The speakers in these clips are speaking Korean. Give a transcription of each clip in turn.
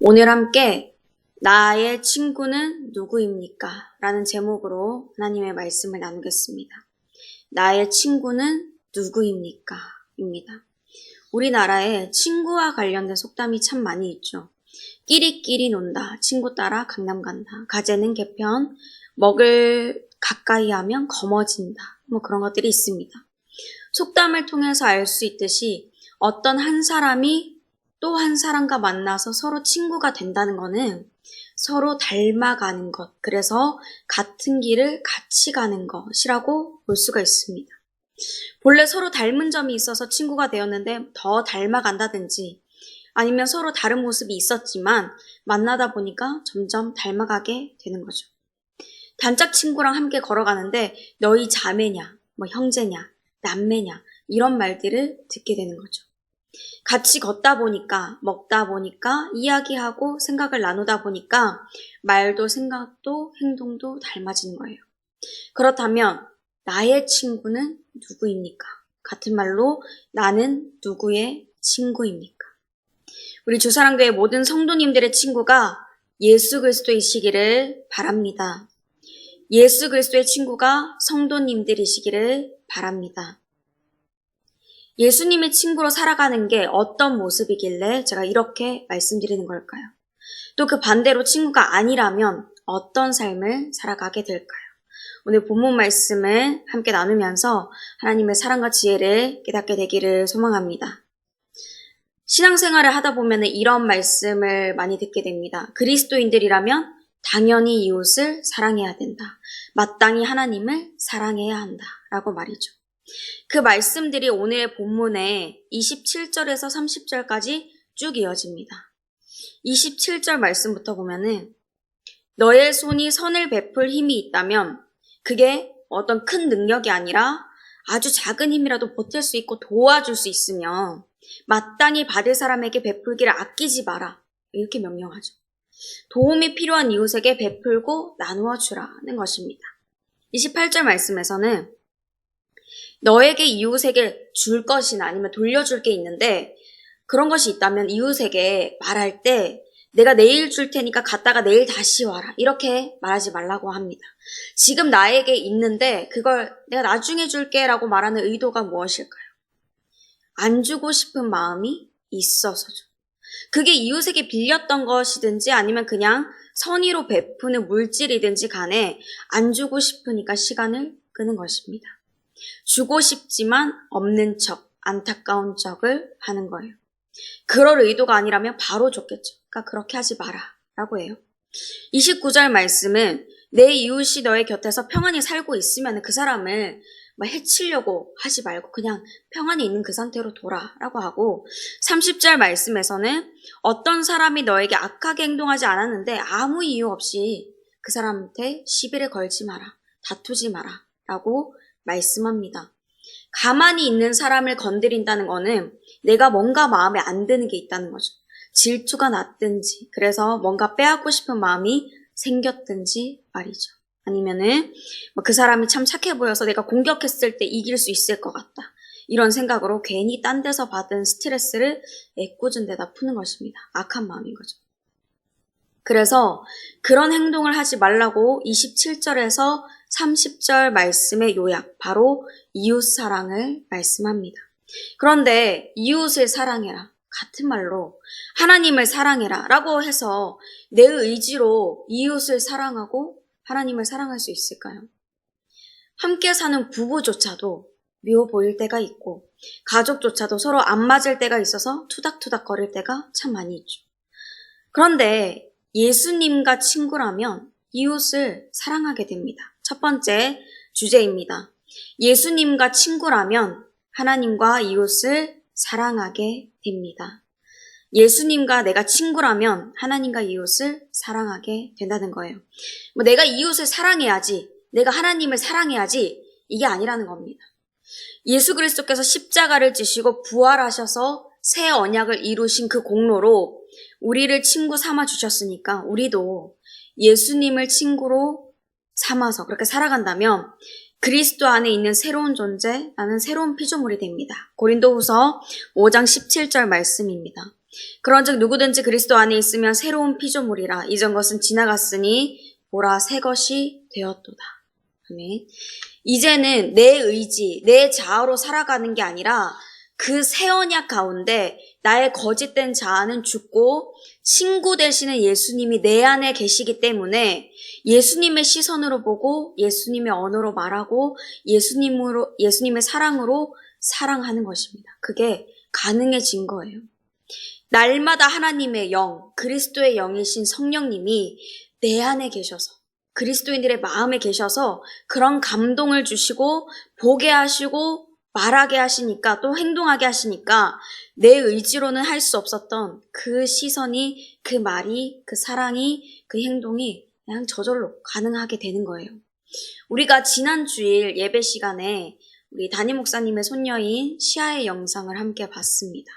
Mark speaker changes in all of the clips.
Speaker 1: 오늘 함께 나의 친구는 누구입니까? 라는 제목으로 하나님의 말씀을 나누겠습니다. 나의 친구는 누구입니까? 입니다. 우리나라에 친구와 관련된 속담이 참 많이 있죠. 끼리끼리 논다, 친구 따라 강남 간다, 가재는 개편, 먹을 가까이 하면 검어진다, 그런 것들이 있습니다. 속담을 통해서 알 수 있듯이 어떤 한 사람이 또 한 사람과 만나서 서로 친구가 된다는 것은 서로 닮아가는 것, 그래서 같은 길을 같이 가는 것이라고 볼 수가 있습니다. 본래 서로 닮은 점이 있어서 친구가 되었는데 더 닮아간다든지 아니면 서로 다른 모습이 있었지만 만나다 보니까 점점 닮아가게 되는 거죠. 단짝 친구랑 함께 걸어가는데 너희 자매냐, 형제냐, 남매냐 이런 말들을 듣게 되는 거죠. 같이 걷다 보니까, 먹다 보니까, 이야기하고 생각을 나누다 보니까 말도 생각도 행동도 닮아지는 거예요. 그렇다면 나의 친구는 누구입니까? 같은 말로 나는 누구의 친구입니까? 우리 주사랑교회 모든 성도님들의 친구가 예수 그리스도이시기를 바랍니다. 예수 그리스도의 친구가 성도님들이시기를 바랍니다. 예수님의 친구로 살아가는 게 어떤 모습이길래 제가 이렇게 말씀드리는 걸까요? 또 그 반대로 친구가 아니라면 어떤 삶을 살아가게 될까요? 오늘 본문 말씀을 함께 나누면서 하나님의 사랑과 지혜를 깨닫게 되기를 소망합니다. 신앙생활을 하다 보면 이런 말씀을 많이 듣게 됩니다. 그리스도인들이라면 당연히 이웃을 사랑해야 된다. 마땅히 하나님을 사랑해야 한다. 라고 말이죠. 그 말씀들이 오늘의 본문에 27절에서 30절까지 쭉 이어집니다. 27절 말씀부터 보면은 너의 손이 선을 베풀 힘이 있다면 그게 어떤 큰 능력이 아니라 아주 작은 힘이라도 보탤 수 있고 도와줄 수 있으면 마땅히 받을 사람에게 베풀기를 아끼지 마라. 이렇게 명령하죠. 도움이 필요한 이웃에게 베풀고 나누어 주라는 것입니다. 28절 말씀에서는 너에게 이웃에게 줄 것이나 아니면 돌려줄 게 있는데 그런 것이 있다면 이웃에게 말할 때 내가 내일 줄 테니까 갔다가 내일 다시 와라. 이렇게 말하지 말라고 합니다. 지금 나에게 있는데 그걸 내가 나중에 줄게 라고 말하는 의도가 무엇일까요? 안 주고 싶은 마음이 있어서죠. 그게 이웃에게 빌렸던 것이든지 아니면 그냥 선의로 베푸는 물질이든지 간에 안 주고 싶으니까 시간을 끄는 것입니다. 주고 싶지만 없는 척, 안타까운 척을 하는 거예요. 그럴 의도가 아니라면 바로 줬겠죠. 그러니까 그렇게 하지 마라 라고 해요. 29절 말씀은 내 이웃이 너의 곁에서 평안히 살고 있으면 그 사람을 해치려고 하지 말고 그냥 평안히 있는 그 상태로 둬라 라고 하고 30절 말씀에서는 어떤 사람이 너에게 악하게 행동하지 않았는데 아무 이유 없이 그 사람한테 시비를 걸지 마라, 다투지 마라 라고 말씀합니다. 가만히 있는 사람을 건드린다는 거는 내가 뭔가 마음에 안 드는 게 있다는 거죠. 질투가 났든지 그래서 뭔가 빼앗고 싶은 마음이 생겼든지 말이죠. 아니면은 그 사람이 참 착해 보여서 내가 공격했을 때 이길 수 있을 것 같다. 이런 생각으로 괜히 딴 데서 받은 스트레스를 애꿎은 데다 푸는 것입니다. 악한 마음인 거죠. 그래서 그런 행동을 하지 말라고 27절에서 30절 말씀의 요약, 바로 이웃 사랑을 말씀합니다. 그런데 이웃을 사랑해라, 같은 말로 하나님을 사랑해라 라고 해서 내 의지로 이웃을 사랑하고 하나님을 사랑할 수 있을까요? 함께 사는 부부조차도 미워 보일 때가 있고 가족조차도 서로 안 맞을 때가 있어서 투닥투닥 거릴 때가 참 많이 있죠. 그런데 예수님과 친구라면 이웃을 사랑하게 됩니다. 첫 번째 주제입니다. 예수님과 친구라면 하나님과 이웃을 사랑하게 됩니다. 예수님과 내가 친구라면 하나님과 이웃을 사랑하게 된다는 거예요. 내가 이웃을 사랑해야지, 내가 하나님을 사랑해야지 이게 아니라는 겁니다. 예수 그리스도께서 십자가를 지시고 부활하셔서 새 언약을 이루신 그 공로로 우리를 친구 삼아 주셨으니까 우리도 예수님을 친구로 삼아서 그렇게 살아간다면 그리스도 안에 있는 새로운 존재, 나는 새로운 피조물이 됩니다. 고린도후서 5장 17절 말씀입니다. 그런즉 누구든지 그리스도 안에 있으면 새로운 피조물이라. 이전 것은 지나갔으니 보라 새 것이 되었도다. 아멘. 이제는 내 의지, 내 자아로 살아가는 게 아니라 그 새 언약 가운데 나의 거짓된 자아는 죽고 친구 되시는 예수님이 내 안에 계시기 때문에 예수님의 시선으로 보고 예수님의 언어로 말하고 예수님의 사랑으로 사랑하는 것입니다. 그게 가능해진 거예요. 날마다 하나님의 영, 그리스도의 영이신 성령님이 내 안에 계셔서 그리스도인들의 마음에 계셔서 그런 감동을 주시고 보게 하시고 말하게 하시니까 또 행동하게 하시니까 내 의지로는 할 수 없었던 그 시선이, 그 말이, 그 사랑이, 그 행동이 그냥 저절로 가능하게 되는 거예요. 우리가 지난 주일 예배 시간에 우리 담임 목사님의 손녀인 시아의 영상을 함께 봤습니다.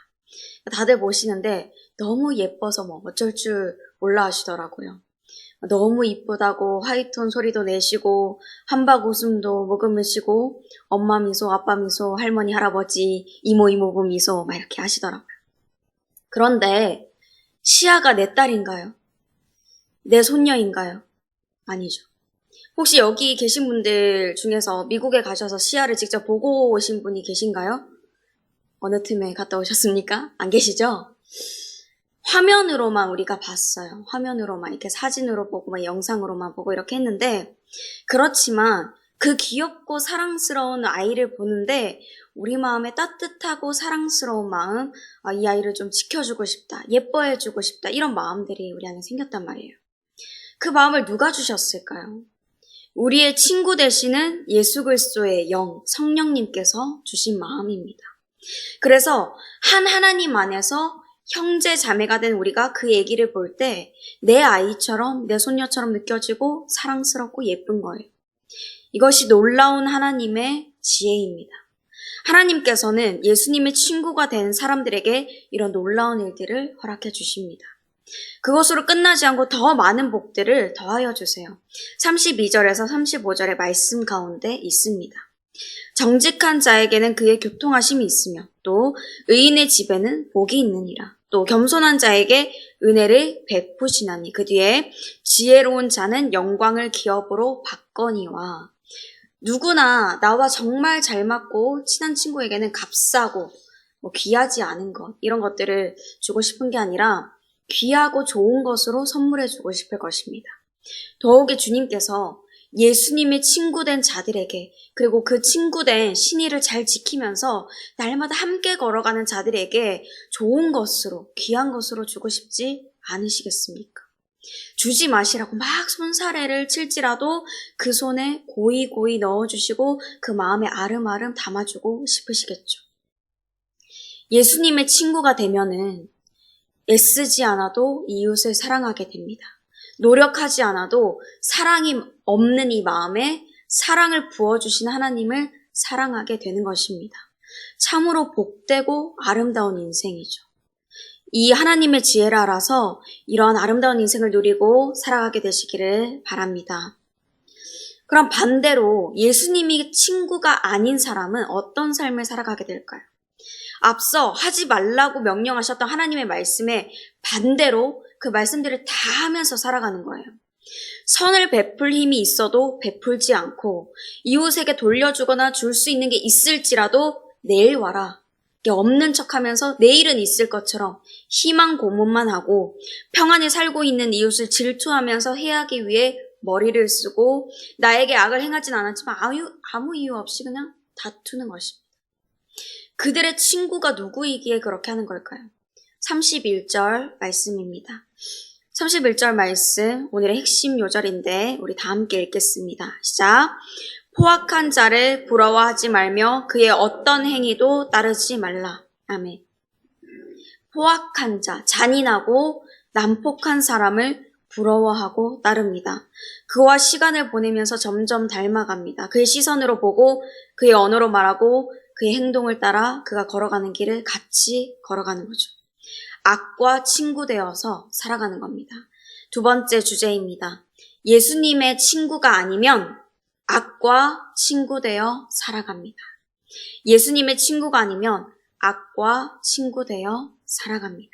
Speaker 1: 다들 보시는데 너무 예뻐서 뭐 어쩔 줄 몰라 하시더라고요. 너무 이쁘다고 하이톤 소리도 내시고 한박 웃음도 머금으시고 엄마 미소, 아빠 미소, 할머니, 할아버지, 이모, 이모부 미소 막 이렇게 하시더라고요. 그런데 시아가 내 딸인가요? 내 손녀인가요? 아니죠. 혹시 여기 계신 분들 중에서 미국에 가셔서 시아를 직접 보고 오신 분이 계신가요? 어느 틈에 갔다 오셨습니까? 안 계시죠? 화면으로만 우리가 봤어요. 화면으로만 이렇게 사진으로 보고 막 영상으로만 보고 이렇게 했는데 그렇지만 그 귀엽고 사랑스러운 아이를 보는데 우리 마음에 따뜻하고 사랑스러운 마음, 이 아이를 좀 지켜주고 싶다, 예뻐해주고 싶다 이런 마음들이 우리 안에 생겼단 말이에요. 그 마음을 누가 주셨을까요? 우리의 친구 되시는 예수 그리스도의 영, 성령님께서 주신 마음입니다. 그래서 한 하나님 안에서 형제 자매가 된 우리가 그 얘기를 볼 때 내 아이처럼 내 손녀처럼 느껴지고 사랑스럽고 예쁜 거예요. 이것이 놀라운 하나님의 지혜입니다. 하나님께서는 예수님의 친구가 된 사람들에게 이런 놀라운 일들을 허락해 주십니다. 그것으로 끝나지 않고 더 많은 복들을 더하여 주세요. 32절에서 35절의 말씀 가운데 있습니다. 정직한 자에게는 그의 교통하심이 있으며 또 의인의 집에는 복이 있느니라. 또 겸손한 자에게 은혜를 베푸시나니 그 뒤에 지혜로운 자는 영광을 기업으로 받거니와. 누구나 나와 정말 잘 맞고 친한 친구에게는 값싸고 귀하지 않은 것 이런 것들을 주고 싶은 게 아니라 귀하고 좋은 것으로 선물해 주고 싶을 것입니다. 더욱이 주님께서 예수님의 친구된 자들에게 그리고 그 친구된 신의를 잘 지키면서 날마다 함께 걸어가는 자들에게 좋은 것으로 귀한 것으로 주고 싶지 않으시겠습니까? 주지 마시라고 막 손사래를 칠지라도 그 손에 고이고이 넣어주시고 그 마음에 아름아름 담아주고 싶으시겠죠. 예수님의 친구가 되면은 애쓰지 않아도 이웃을 사랑하게 됩니다. 노력하지 않아도 사랑이 없는 이 마음에 사랑을 부어주신 하나님을 사랑하게 되는 것입니다. 참으로 복되고 아름다운 인생이죠. 이 하나님의 지혜를 알아서 이런 아름다운 인생을 누리고 살아가게 되시기를 바랍니다. 그럼 반대로 예수님이 친구가 아닌 사람은 어떤 삶을 살아가게 될까요? 앞서 하지 말라고 명령하셨던 하나님의 말씀에 반대로 그 말씀들을 다 하면서 살아가는 거예요. 선을 베풀 힘이 있어도 베풀지 않고 이웃에게 돌려주거나 줄 수 있는 게 있을지라도 내일 와라. 없는 척하면서 내일은 있을 것처럼 희망 고문만 하고 평안히 살고 있는 이웃을 질투하면서 해하기 위해 머리를 쓰고 나에게 악을 행하진 않았지만 아무 이유 없이 그냥 다투는 것입니다. 그들의 친구가 누구이기에 그렇게 하는 걸까요? 31절 말씀입니다. 31절 말씀 오늘의 핵심 요절인데 우리 다 함께 읽겠습니다. 시작. 포악한 자를 부러워하지 말며 그의 어떤 행위도 따르지 말라. 아멘. 포악한 자, 잔인하고 난폭한 사람을 부러워하고 따릅니다. 그와 시간을 보내면서 점점 닮아갑니다. 그의 시선으로 보고 그의 언어로 말하고 그의 행동을 따라 그가 걸어가는 길을 같이 걸어가는 거죠. 악과 친구 되어서 살아가는 겁니다. 두 번째 주제입니다. 예수님의 친구가 아니면 악과 친구 되어 살아갑니다. 예수님의 친구가 아니면 악과 친구 되어 살아갑니다.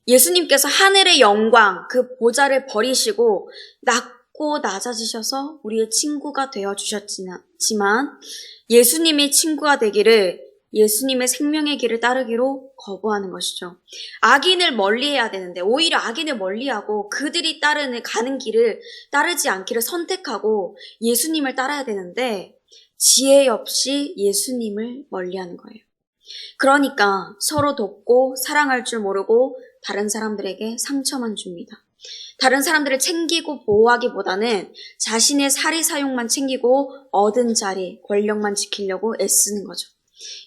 Speaker 1: 예수님께서 하늘의 영광, 그 보좌를 버리시고 낮고 낮아지셔서 우리의 친구가 되어 주셨지만 예수님의 친구가 되기를 예수님의 생명의 길을 따르기로 거부하는 것이죠. 악인을 멀리해야 되는데 오히려 악인을 멀리하고 그들이 가는 길을 따르지 않기를 선택하고 예수님을 따라야 되는데 지혜 없이 예수님을 멀리하는 거예요. 그러니까 서로 돕고 사랑할 줄 모르고 다른 사람들에게 상처만 줍니다. 다른 사람들을 챙기고 보호하기보다는 자신의 사리사욕만 챙기고 얻은 자리, 권력만 지키려고 애쓰는 거죠.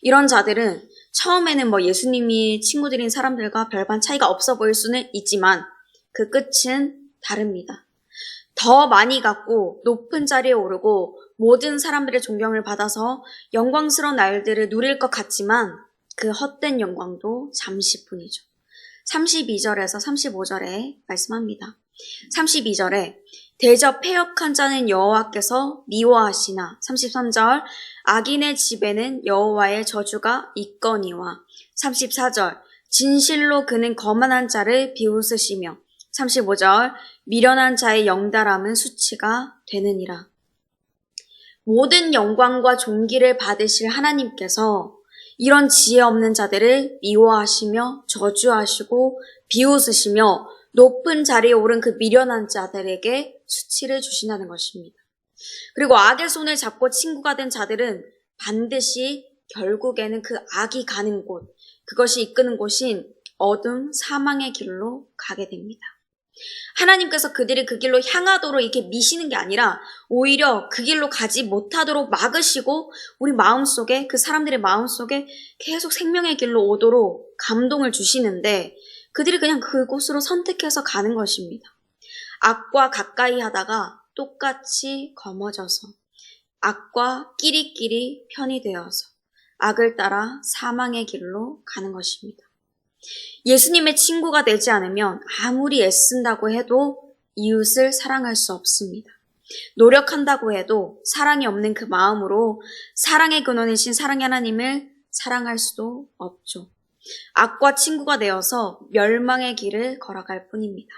Speaker 1: 이런 자들은 처음에는 예수님이 친구들인 사람들과 별반 차이가 없어 보일 수는 있지만 그 끝은 다릅니다. 더 많이 갖고 높은 자리에 오르고 모든 사람들의 존경을 받아서 영광스러운 날들을 누릴 것 같지만 그 헛된 영광도 잠시뿐이죠. 32절에서 35절에 말씀합니다. 32절에 대저 패역한 자는 여호와께서 미워하시나 33절 악인의 집에는 여호와의 저주가 있거니와 34절 진실로 그는 거만한 자를 비웃으시며 35절 미련한 자의 영달함은 수치가 되느니라. 모든 영광과 존귀를 받으실 하나님께서 이런 지혜 없는 자들을 미워하시며 저주하시고 비웃으시며 높은 자리에 오른 그 미련한 자들에게 수치를 주신다는 것입니다. 그리고 악의 손을 잡고 친구가 된 자들은 반드시 결국에는 그 악이 가는 곳, 그것이 이끄는 곳인 어둠 사망의 길로 가게 됩니다. 하나님께서 그들이 그 길로 향하도록 이렇게 미시는 게 아니라 오히려 그 길로 가지 못하도록 막으시고 우리 마음속에, 그 사람들의 마음속에 계속 생명의 길로 오도록 감동을 주시는데 그들이 그냥 그곳으로 선택해서 가는 것입니다. 악과 가까이 하다가 똑같이 거머져서 악과 끼리끼리 편이 되어서 악을 따라 사망의 길로 가는 것입니다. 예수님의 친구가 되지 않으면 아무리 애쓴다고 해도 이웃을 사랑할 수 없습니다. 노력한다고 해도 사랑이 없는 그 마음으로 사랑의 근원이신 사랑의 하나님을 사랑할 수도 없죠. 악과 친구가 되어서 멸망의 길을 걸어갈 뿐입니다.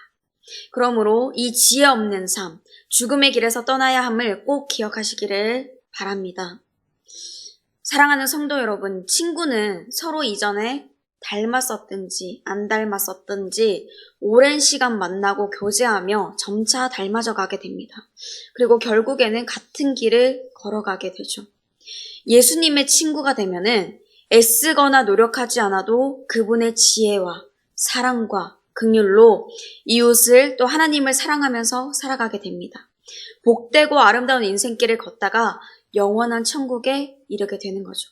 Speaker 1: 그러므로 이 지혜 없는 삶, 죽음의 길에서 떠나야 함을 꼭 기억하시기를 바랍니다. 사랑하는 성도 여러분, 친구는 서로 이전에 닮았었든지 안 닮았었든지 오랜 시간 만나고 교제하며 점차 닮아져 가게 됩니다. 그리고 결국에는 같은 길을 걸어가게 되죠. 예수님의 친구가 되면은 애쓰거나 노력하지 않아도 그분의 지혜와 사랑과 긍휼로 이웃을 또 하나님을 사랑하면서 살아가게 됩니다. 복되고 아름다운 인생길을 걷다가 영원한 천국에 이르게 되는 거죠.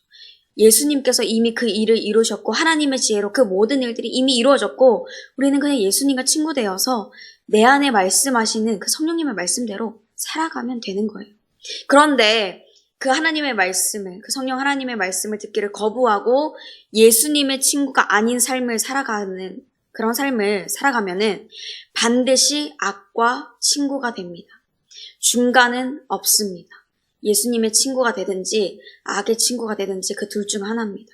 Speaker 1: 예수님께서 이미 그 일을 이루셨고 하나님의 지혜로 그 모든 일들이 이미 이루어졌고 우리는 그냥 예수님과 친구 되어서 내 안에 말씀하시는 그 성령님의 말씀대로 살아가면 되는 거예요. 그런데 그 하나님의 말씀을, 그 성령 하나님의 말씀을 듣기를 거부하고 예수님의 친구가 아닌 삶을 살아가는 그런 삶을 살아가면은 반드시 악과 친구가 됩니다. 중간은 없습니다. 예수님의 친구가 되든지 악의 친구가 되든지 그 둘 중 하나입니다.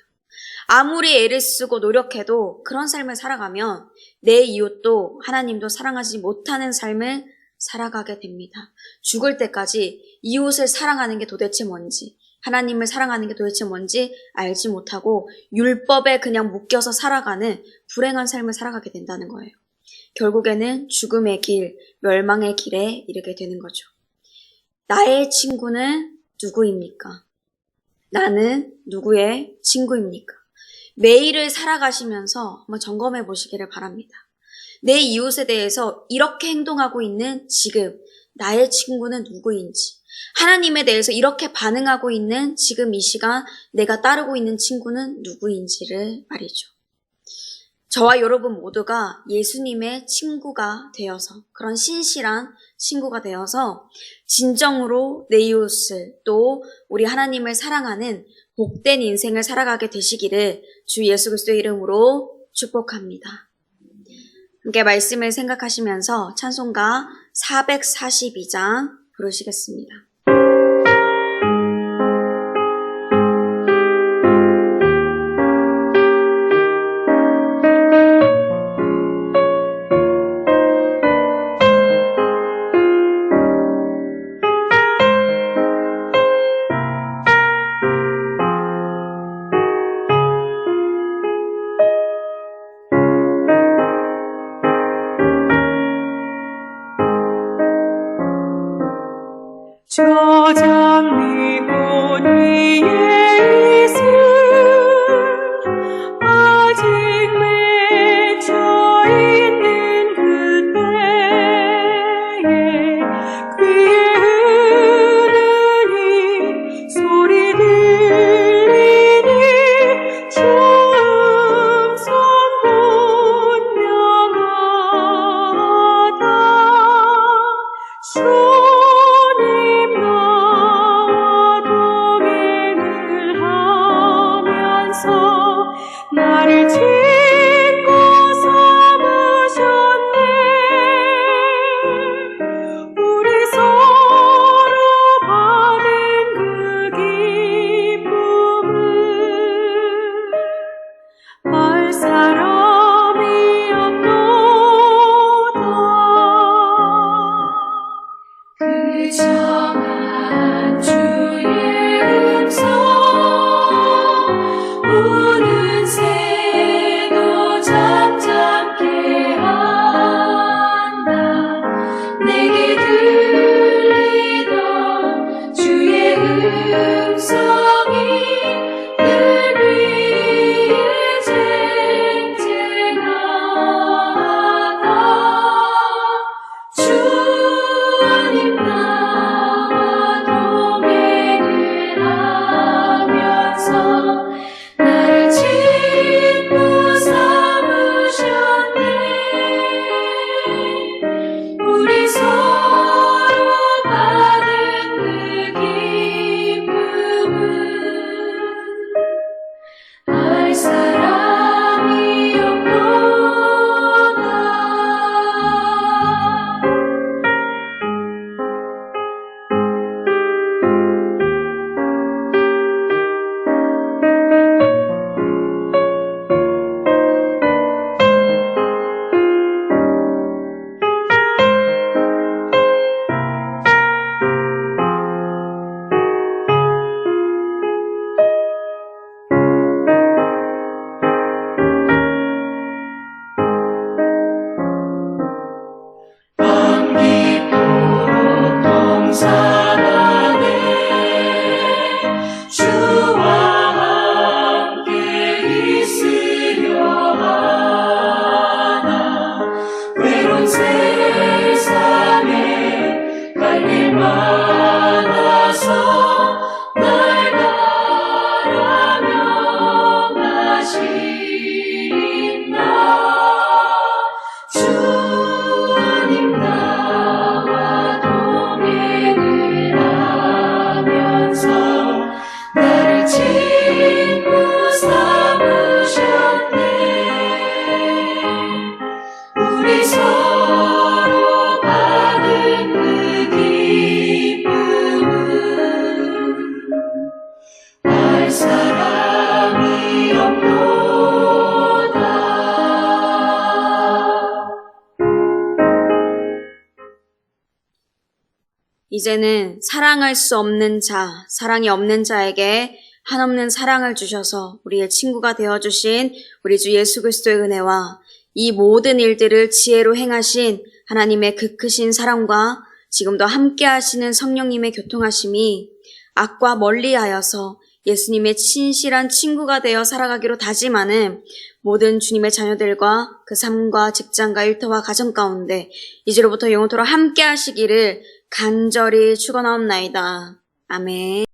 Speaker 1: 아무리 애를 쓰고 노력해도 그런 삶을 살아가면 내 이웃도 하나님도 사랑하지 못하는 삶을 살아가게 됩니다. 죽을 때까지 이웃을 사랑하는 게 도대체 뭔지, 하나님을 사랑하는 게 도대체 뭔지 알지 못하고 율법에 그냥 묶여서 살아가는 불행한 삶을 살아가게 된다는 거예요. 결국에는 죽음의 길, 멸망의 길에 이르게 되는 거죠. 나의 친구는 누구입니까? 나는 누구의 친구입니까? 매일을 살아가시면서 한번 점검해 보시기를 바랍니다. 내 이웃에 대해서 이렇게 행동하고 있는 지금 나의 친구는 누구인지, 하나님에 대해서 이렇게 반응하고 있는 지금 이 시간 내가 따르고 있는 친구는 누구인지를 말이죠. 저와 여러분 모두가 예수님의 친구가 되어서, 그런 신실한 친구가 되어서 진정으로 내 이웃을 또 우리 하나님을 사랑하는 복된 인생을 살아가게 되시기를 주 예수 그리스도의 이름으로 축복합니다. 함께 말씀을 생각하시면서 찬송가 442장 부르시겠습니다.
Speaker 2: 주님 나와 동행을 하면서 나를 짓고 삼으셨네. 우리 서로 받은 그 기쁨을 알 사람이 없도다. 그 정한 주의 음성 우는 새도 잠잠케 한다. 내게 들리던 주의 음성이 늘 위에 쟁쟁하다. 주님 나와 동행을 하면서 나를 친구 삼으셨네. 우리 서로 받은 그 기쁨을 알 사람이 없도다. 밤깊도록 동산 안에 주와 함께 있으려 하나. 외로운 세상에 갈 일 많아서 날 바라며 가신다. 주님 나와 동행을 하면서 나를 친구 삼으셨네. 우리 서로 받은 그 기쁨을 알 사람이 없도다.
Speaker 1: 이제는 사랑할 수 없는 자, 사랑이 없는 자에게 한없는 사랑을 주셔서 우리의 친구가 되어주신 우리 주 예수 그리스도의 은혜와 이 모든 일들을 지혜로 행하신 하나님의 그 크신 사랑과 지금도 함께 하시는 성령님의 교통하심이 악과 멀리하여서 예수님의 친실한 친구가 되어 살아가기로 다짐하는 모든 주님의 자녀들과 그 삶과 직장과 일터와 가정 가운데 이제로부터 영원토록 함께 하시기를 간절히 축원하옵나이다. 아멘.